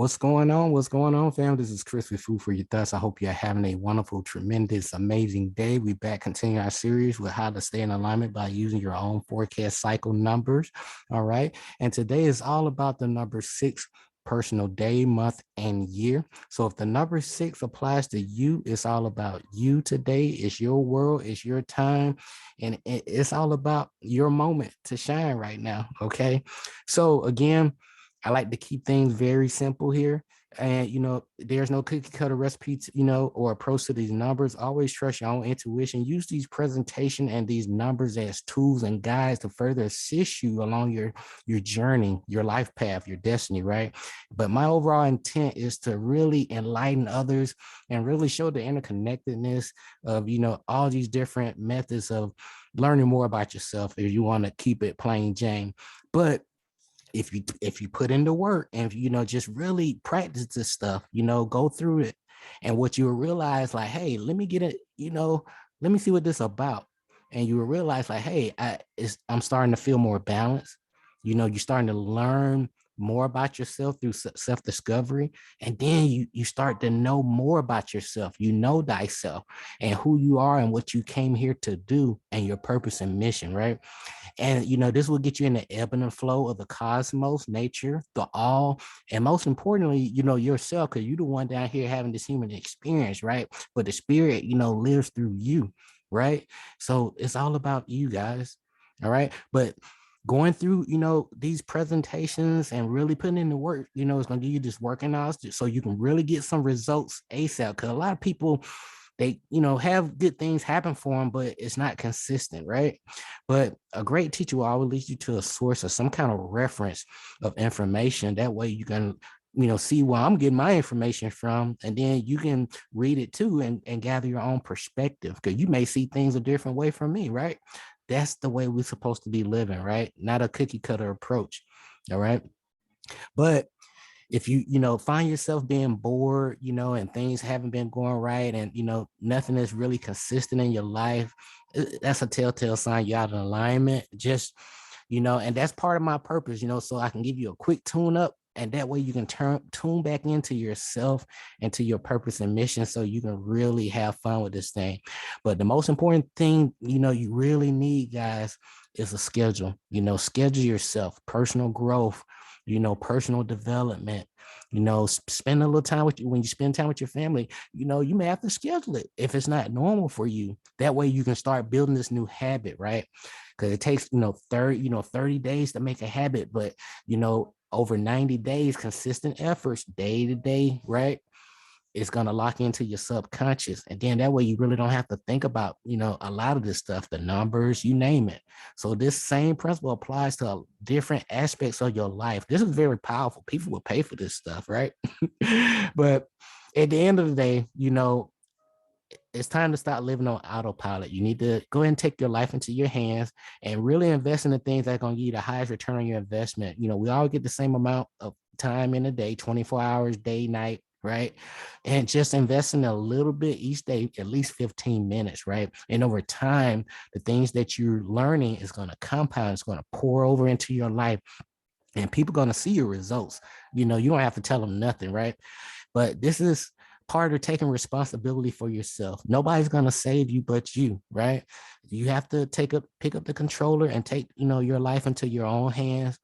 What's going on? What's going on, fam? This is Chris with Food for Your Thoughts. I hope you're having a wonderful, tremendous, amazing day. We back continuing our series with how to stay in alignment by using your own forecast cycle numbers. All right. And today is all about the number 6 personal day, month, and year. So if the number 6 applies to you, it's all about you today. It's your world, it's your time, and it's all about your moment to shine right now. Okay. So again, I like to keep things very simple here. And, there's no cookie cutter recipe, or approach to these numbers. Always trust your own intuition. Use these presentation and these numbers as tools and guides to further assist you along your journey, your life path, your destiny, right? But my overall intent is to really enlighten others and really show the interconnectedness of, all these different methods of learning more about yourself if you want to keep it plain Jane. But if you put in the work and just really practice this stuff, go through it, and what you will realize, like, hey, let me get it, let me see what this is about. And you will realize, like, hey, I'm starting to feel more balanced. You're starting to learn more about yourself through self-discovery, and then you start to know more about yourself. You know thyself and who you are and what you came here to do and your purpose and mission, right? And this will get you in the ebb and flow of the cosmos, nature, the all, and most importantly, yourself, because you're the one down here having this human experience, right? But the spirit, lives through you, right? So it's all about you guys. All right. But going through, these presentations and really putting in the work, it's gonna give you this working knowledge so you can really get some results ASAP. Because a lot of people, they have good things happen for them, but it's not consistent, right? But a great teacher will always lead you to a source or some kind of reference of information. That way you can see where I'm getting my information from, and then you can read it too and gather your own perspective, because you may see things a different way from me, right? That's the way we're supposed to be living, right? Not a cookie cutter approach. All right. But if you find yourself being bored, and things haven't been going right, and nothing is really consistent in your life, that's a telltale sign you're out of alignment. Just and that's part of my purpose, so I can give you a quick tune up, and that way you can tune back into yourself and to your purpose and mission, so you can really have fun with this thing. But the most important thing, you really need, guys, is a schedule. Schedule yourself, personal growth, personal development, spend a little time with you. When you spend time with your family, you may have to schedule it if it's not normal for you. That way you can start building this new habit, right? Because it takes, 30 days to make a habit, but, over 90 days, consistent efforts, day to day, right? It's going to lock into your subconscious. And then that way you really don't have to think about, a lot of this stuff, the numbers, you name it. So this same principle applies to different aspects of your life. This is very powerful. People will pay for this stuff, right? But at the end of the day, it's time to stop living on autopilot. You need to go ahead and take your life into your hands and really invest in the things that are going to give you the highest return on your investment. We all get the same amount of time in a day, 24 hours, day, night, right? And just investing a little bit each day, at least 15 minutes, right? And over time, the things that you're learning is going to compound, it's going to pour over into your life, and people are going to see your results. You don't have to tell them nothing, right? But this is part of taking responsibility for yourself. Nobody's going to save you but you, right? You have to pick up the controller and take, your life into your own hands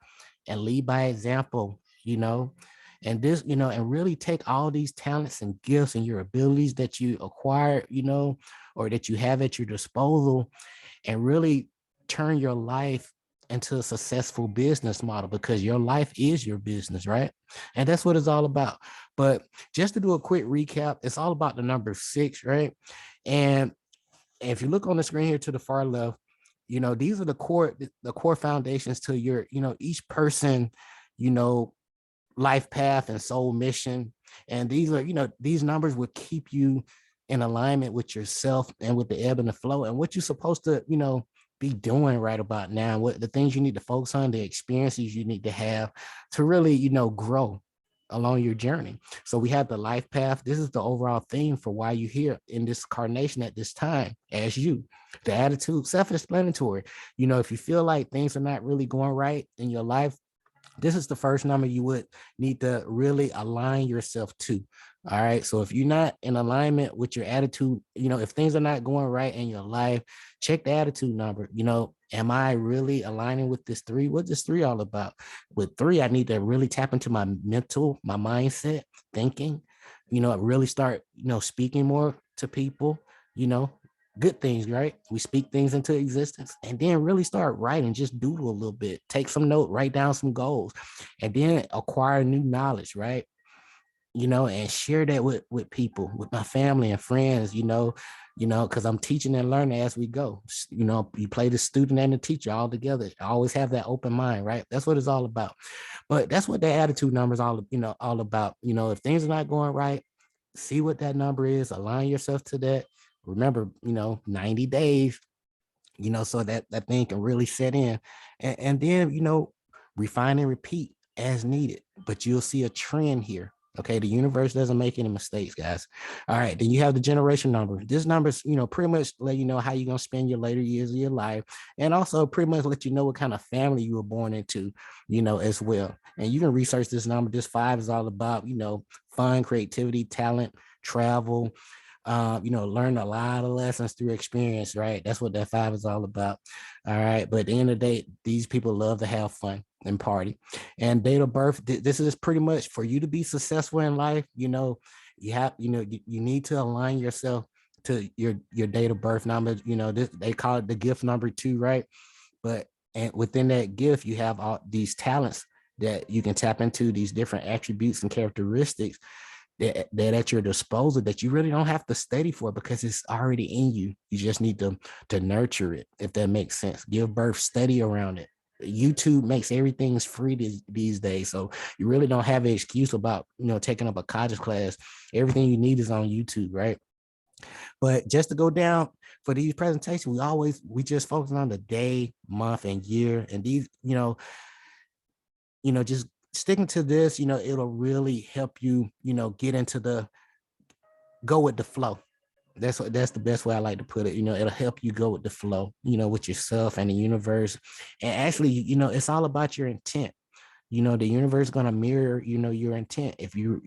and lead by example, and this, and really take all these talents and gifts and your abilities that you acquire, or that you have at your disposal, and really turn your life into a successful business model, because your life is your business, right? And that's what it's all about. But just to do a quick recap, it's all about the number 6, right? And if you look on the screen here to the far left, these are the core foundations to your, each person, life path and soul mission. And these are, these numbers will keep you in alignment with yourself and with the ebb and the flow and what you're supposed to, be doing right about now, what the things you need to focus on, the experiences you need to have to really, grow along your journey. So we have the life path. This is the overall theme for why you're here in this incarnation at this time as you. The attitude, self-explanatory. If you feel like things are not really going right in your life, This is the first number you would need to really align yourself to. All right. So if you're not in alignment with your attitude, if things are not going right in your life, check the attitude number. Am I really aligning with this three? What's this three all about? With three, I need to really tap into my mental, my mindset, thinking, really start, speaking more to people, you know, good things, right? We speak things into existence and then really start writing, just doodle a little bit, take some note, write down some goals, and then acquire new knowledge, right? And share that with people, with my family and friends, because I'm teaching and learning as we go. You play the student and the teacher all together. I always have that open mind, right? That's what it's all about. But that's what the attitude number is all about. If things are not going right, see what that number is, align yourself to that. Remember, 90 days, so that thing can really set in. And then, refine and repeat as needed. But you'll see a trend here. Okay, the universe doesn't make any mistakes, guys. All right, then you have the generation number. This number's, pretty much let you know how you're gonna spend your later years of your life, and also pretty much let you know what kind of family you were born into, as well. And you can research this number. This five is all about, fun, creativity, talent, travel, learn a lot of lessons through experience, right? That's what that five is all about. All right. But at the end of the day, these people love to have fun and party. And date of birth, this is pretty much for you to be successful in life. You need to align yourself to your date of birth number. They call it the gift number 2, right? But and within that gift, you have all these talents that you can tap into, these different attributes and characteristics that at your disposal that you really don't have to study for because it's already in you. You just need to nurture it, if that makes sense. Give birth, study around it. YouTube makes everything's free these days, so you really don't have an excuse about taking up a college class. Everything you need is on YouTube, right? But just to go down for these presentations, we just focus on the day, month, and year, and these just sticking to this, it'll really help you, get into go with the flow. That's the best way I like to put it. It'll help you go with the flow, with yourself and the universe. And actually, it's all about your intent. The universe is going to mirror, your intent. If you,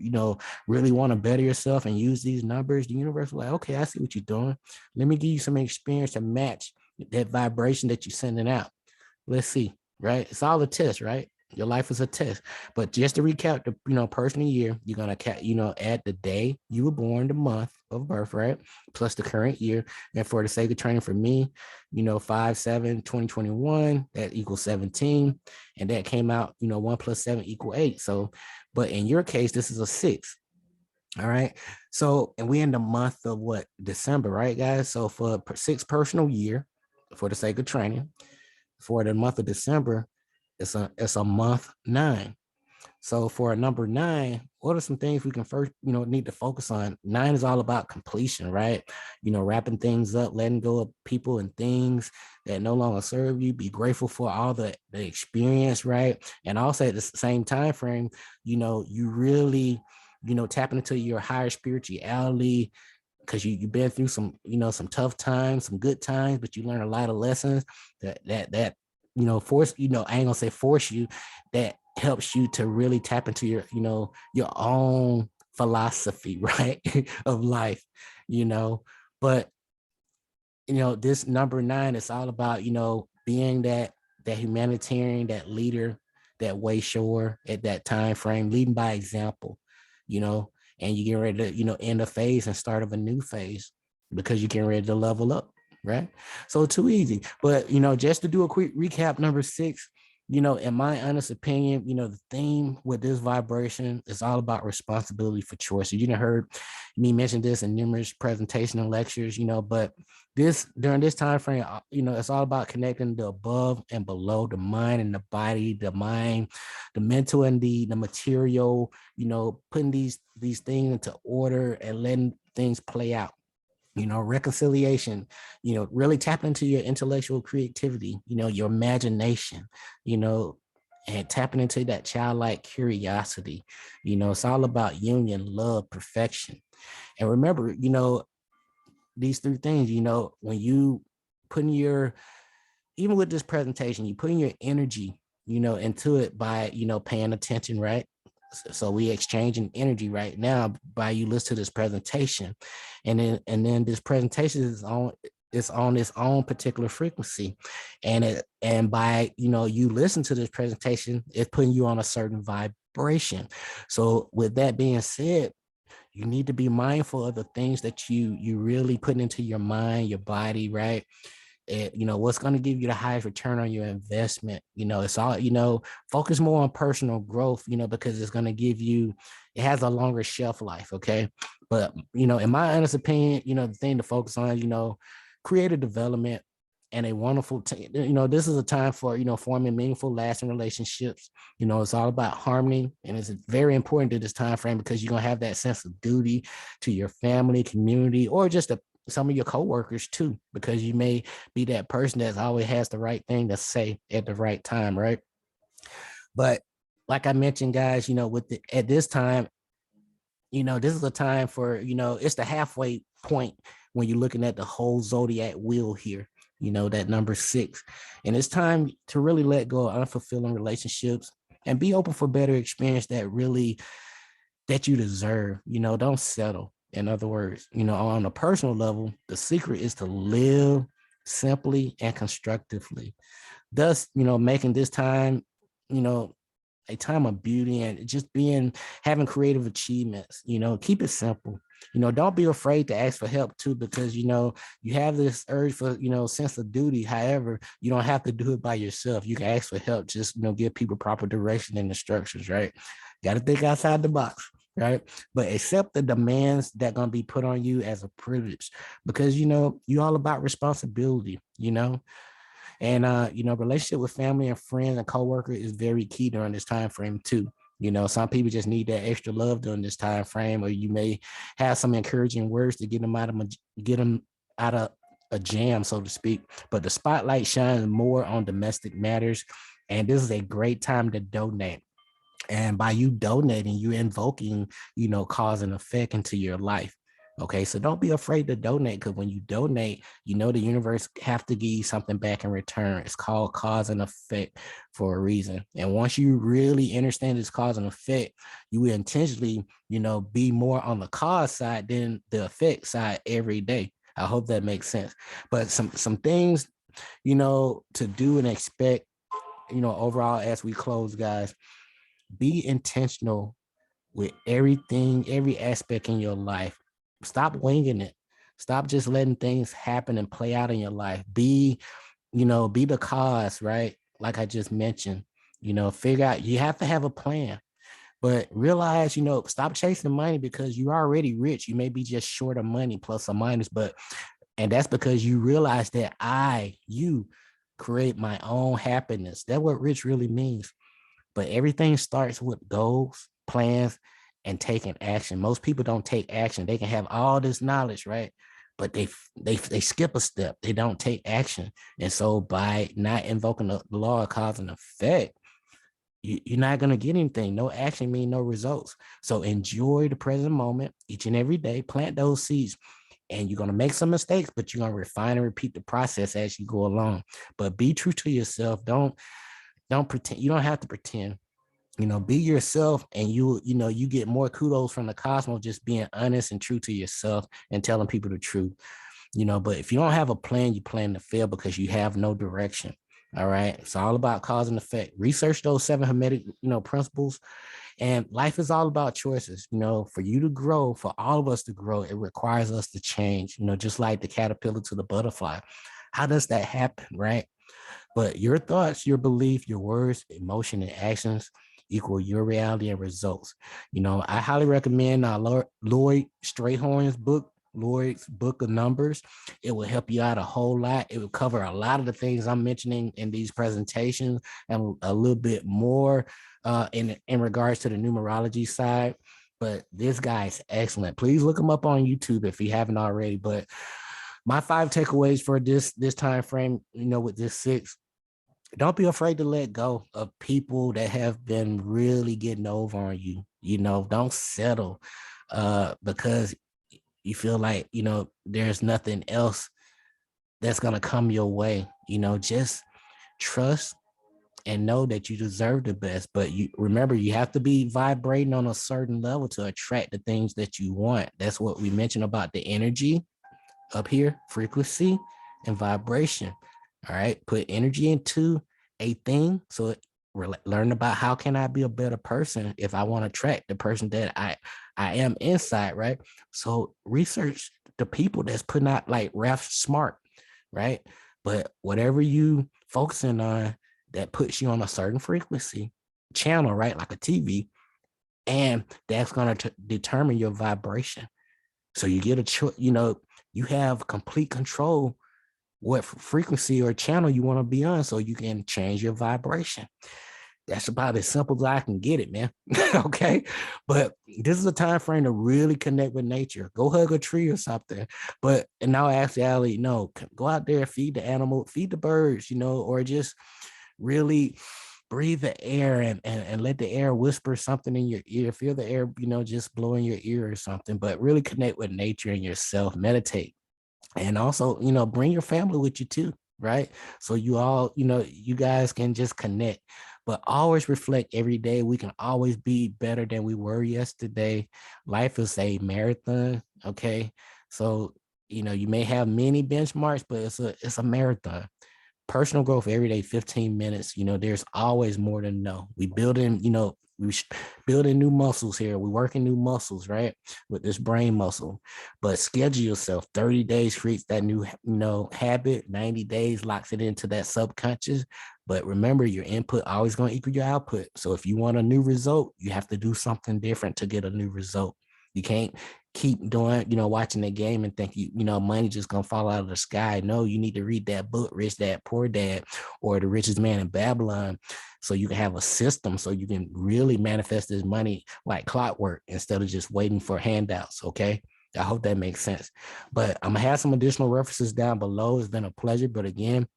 really want to better yourself and use these numbers, the universe will like, okay, I see what you're doing. Let me give you some experience to match that vibration that you're sending out. Let's see, right? It's all a test, right? Your life is a test. But just to recap the, personal year, you're gonna add the day you were born, the month of birth, right? Plus the current year. And for the sake of training for me, 5/7/2021, that equals 17. And that came out, 1 + 7 = 8. So, but in your case, this is a 6. All right. So, and we in the month of what? December, right, guys? So for 6 personal year, for the sake of training, for the month of December, it's a month 9. So for a number 9, what are some things we can first, need to focus on? 9 is all about completion, right? Wrapping things up, letting go of people and things that no longer serve you. Be grateful for all the experience, right? And also at the same time frame, you really, tapping into your higher spirituality, because you've been through some, some tough times, some good times, but you learn a lot of lessons that force, I ain't gonna say force you, that helps you to really tap into your, your own philosophy, right, of life, but this number 9 is all about, being that humanitarian, that leader, that way shower at that time frame, leading by example, and you get ready to, end a phase and start of a new phase because you're getting ready to level up, right? So too easy. But, just to do a quick recap, number 6, in my honest opinion, the theme with this vibration is all about responsibility for choices. You done heard me mention this in numerous presentations and lectures, but during this time frame, it's all about connecting the above and below, the mind and the body, the mind, the mental and the material, putting these things into order and letting things play out. Reconciliation, really tap into your intellectual creativity, your imagination, and tapping into that childlike curiosity. It's all about union, love, perfection. And remember, these 3 things, when you put in your, even with this presentation, you put in your energy, into it by, paying attention, right? So we exchanging energy right now by you listen to this presentation, and then this presentation is on its own particular frequency, and by you listen to this presentation, it's putting you on a certain vibration. So with that being said, you need to be mindful of the things that you really put into your mind, your body, right? What's going to give you the highest return on your investment. It's all, focus more on personal growth, because it's going to give you, it has a longer shelf life. Okay. But, in my honest opinion, the thing to focus on, creative development and a wonderful, this is a time for, forming meaningful, lasting relationships. It's all about harmony. And it's very important to this time frame because you're going to have that sense of duty to your family, community, or just some of your coworkers too, because you may be that person that always has the right thing to say at the right time, right? But like I mentioned, guys, at this time, this is a time for, it's the halfway point when you're looking at the whole zodiac wheel here, that number 6. And it's time to really let go of unfulfilling relationships and be open for better experience that you deserve. Don't settle. In other words, on a personal level, the secret is to live simply and constructively. Thus, making this time, a time of beauty and just having creative achievements. Keep it simple. Don't be afraid to ask for help too, because you have this urge for sense of duty. However, you don't have to do it by yourself. You can ask for help. Just give people proper direction and instructions. Right? Got to think outside the box. Right? But accept the demands that gonna be put on you as a privilege, because you all about responsibility. And relationship with family and friends and coworkers is very key during this time frame too. Some people just need that extra love during this time frame, or you may have some encouraging words to get them out of a jam, so to speak. But the spotlight shines more on domestic matters, and this is a great time to donate. And by you donating, you're invoking, cause and effect into your life. Okay, so don't be afraid to donate, because when you donate, the universe have to give you something back in return. It's called cause and effect for a reason. And once you really understand this cause and effect, you will intentionally, be more on the cause side than the effect side every day. I hope that makes sense. But some things, to do and expect, overall as we close, guys. Be intentional with everything, every aspect in your life. Stop winging it. Stop just letting things happen and play out in your life. Be the cause, right? Like I just mentioned, figure out, you have to have a plan, but realize, stop chasing money because you're already rich. You may be just short of money plus or minus, and that's because you realize that you create my own happiness. That's what rich really means. But everything starts with goals, plans, and taking action. Most people don't take action. They can have all this knowledge, right? But they skip a step. They don't take action. And so by not invoking the law of cause and effect, you're not going to get anything. No action means no results. So enjoy the present moment each and every day. Plant those seeds. And you're going to make some mistakes, but you're going to refine and repeat the process as you go along. But be true to yourself. Don't pretend. You don't have to pretend. Be yourself, and you get more kudos from the cosmos just being honest and true to yourself and telling people the truth. But if you don't have a plan, you plan to fail because you have no direction. All right. It's all about cause and effect. Research those 7 Hermetic, principles. And life is all about choices. For you to grow, for all of us to grow, it requires us to change, just like the caterpillar to the butterfly. How does that happen? Right. But your thoughts, your belief, your words, emotion, and actions equal your reality and results. I highly recommend Lloyd Strayhorn's book, Lloyd's Book of Numbers. It will help you out a whole lot. It will cover a lot of the things I'm mentioning in these presentations and a little bit more in regards to the numerology side. But this guy is excellent. Please look him up on YouTube if you haven't already. But my 5 takeaways for this time frame, with this 6. Don't be afraid to let go of people that have been really getting over on you. Don't settle because you feel like, there's nothing else that's going to come your way. Just trust and know that you deserve the best. But you remember, you have to be vibrating on a certain level to attract the things that you want. That's what we mentioned about the energy up here, frequency and vibration. All right. Put energy into a thing. So learn about how can I be a better person if I want to attract the person that I am inside, right? So research the people that's putting out like Ralph Smart, right? But whatever you focusing on that puts you on a certain frequency channel, right? Like a TV, and that's going to determine your vibration. So you get a choice, you have complete control what frequency or channel you want to be on, so you can change your vibration. That's about as simple as I can get it, man. Okay. But this is a time frame to really connect with nature. Go hug a tree or something. But in all actuality, no, go out there, feed the animal, feed the birds, or just really breathe the air and let the air whisper something in your ear. Feel the air, just blow in your ear or something, but really connect with nature and yourself, meditate. And also, bring your family with you too, right? So you all, you guys can just connect, but always reflect every day. We can always be better than we were yesterday. Life is a marathon, okay? So, you may have many benchmarks, but it's a marathon. Personal growth every day, 15 minutes. There's always more to know. We building, we building new muscles here. We're working new muscles, right? With this brain muscle. But schedule yourself. 30 days creates that new, habit. 90 days locks it into that subconscious. But remember, your input always going to equal your output. So if you want a new result, you have to do something different to get a new result. You can't keep doing, watching the game and think money just gonna fall out of the sky. No, you need to read that book, Rich Dad, Poor Dad, or The Richest Man in Babylon, so you can have a system so you can really manifest this money like clockwork instead of just waiting for handouts. Okay. I hope that makes sense. But I'm gonna have some additional references down below. It's been a pleasure. But again,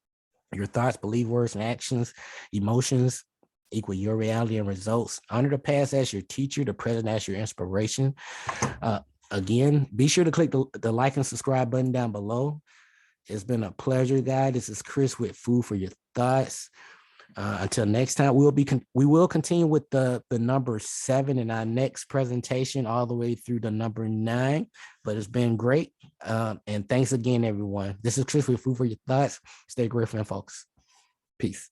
your thoughts, belief, words, and actions, emotions equal your reality and results. Honor the past as your teacher, the present as your inspiration. Uh, Again, be sure to click the like and subscribe button down below. It's been a pleasure, guys. This is Chris with Food for Your Thoughts. Until next time, we will continue with the number 7 in our next presentation, all the way through the number 9. But it's been great, and thanks again, everyone. This is Chris with Food for Your Thoughts. Stay grateful and focused. Peace.